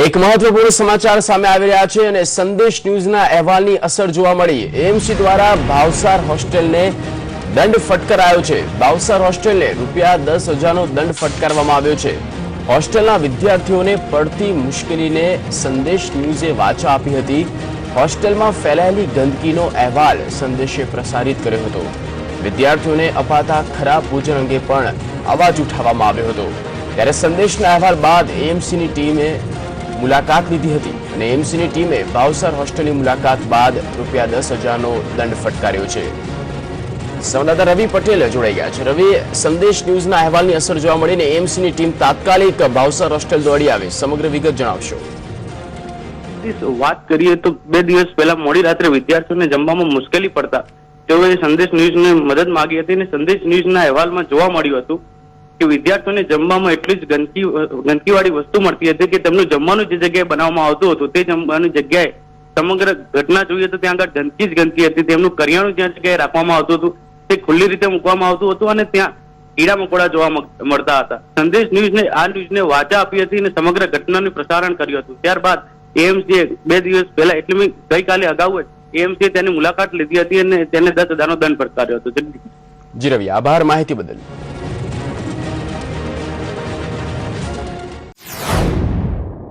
એક મહત્વપૂર્ણ સમાચાર સામે આવી રહ્યા છે અને સંદેશ ન્યૂઝના અહેવાલની અસર જોવા મળી। એએમસી દ્વારા ભાવસાર હોસ્ટેલને દંડ ફટકારાયો છે। ભાવસાર હોસ્ટેલને ₹10,000નો દંડ ફટકારવામાં આવ્યો છે। હોસ્ટેલના વિદ્યાર્થીઓને પડતી મુશ્કેલીને સંદેશ ન્યૂઝે વાચા આપી હતી। હોસ્ટેલમાં ફેલાયેલી ગંદકીનો અહેવાલ સંદેશે પ્રસારિત કર્યો હતો। વિદ્યાર્થીઓને અપાતા ખરાબ ભોજન અંગે પણ અવાજ ઉઠાવવામાં આવ્યો હતો। ત્યારે સંદેશના અહેવાલ બાદ એએમસીની ટીમે મુલાકાત લીધી હતી અને એએમસીની ટીમે ભાવસાર હોસ્ટેલની મુલાકાત બાદ ₹10,000નો દંડ ફટકાર્યો છે। સંવાદદાતા રવિ પટેલ જોડાઈ ગયા છે। રવિ, સંદેશ ન્યૂઝના અહેવાલની અસર જોવા મળીને એએમસીની ટીમ તાત્કાલિક ભાવસાર હોસ્ટેલ દોડી આવી। સમગ્ર વિગત જણાવશો। વાત કરીએ તો 2 દિવસ પહેલા મોડી રાત્રે વિદ્યાર્થીઓને જમવામાં મુશ્કેલી પડતા તેઓએ સંદેશ ન્યૂઝને મદદ માંગી હતી અને સંદેશ ન્યૂઝના અહેવાલમાં જોવા મળ્યું હતું કે વિદ્યાર્થીઓને જમવામાં એટલી જ ગંદકીવાળી વસ્તુ મળતી હતી કે તેમનું જમવાનું જે જગ્યાએ બનાવવામાં આવતું હતું તે જમવાની જગ્યાએ સમગ્ર ઘટના જોઈએ તો ત્યાં આગળ ગંદકી જ ગંદકી હતી। તેમનું કરિયાણું જ્યાં જગ્યાએ રાખવામાં આવતું હતું તે ખુલ્લી રીતે મૂકવામાં આવતું હતું અને ત્યાં કીડા મકોડા જોવા મળતા હતા। સંદેશ ન્યૂઝને આ ન્યૂઝને વાચા આપી હતી અને સમગ્ર ઘટનાનું પ્રસારણ કર્યું હતું। ત્યારબાદ એએમસીએ 2 દિવસ પહેલા એટલે ગઈકાલે અગાઉ એએમસીએ તેની મુલાકાત લીધી હતી અને તેને 10,000નો દંડ ફટકાર્યો હતો। જી રવિ, આભાર માહિતી બદલ।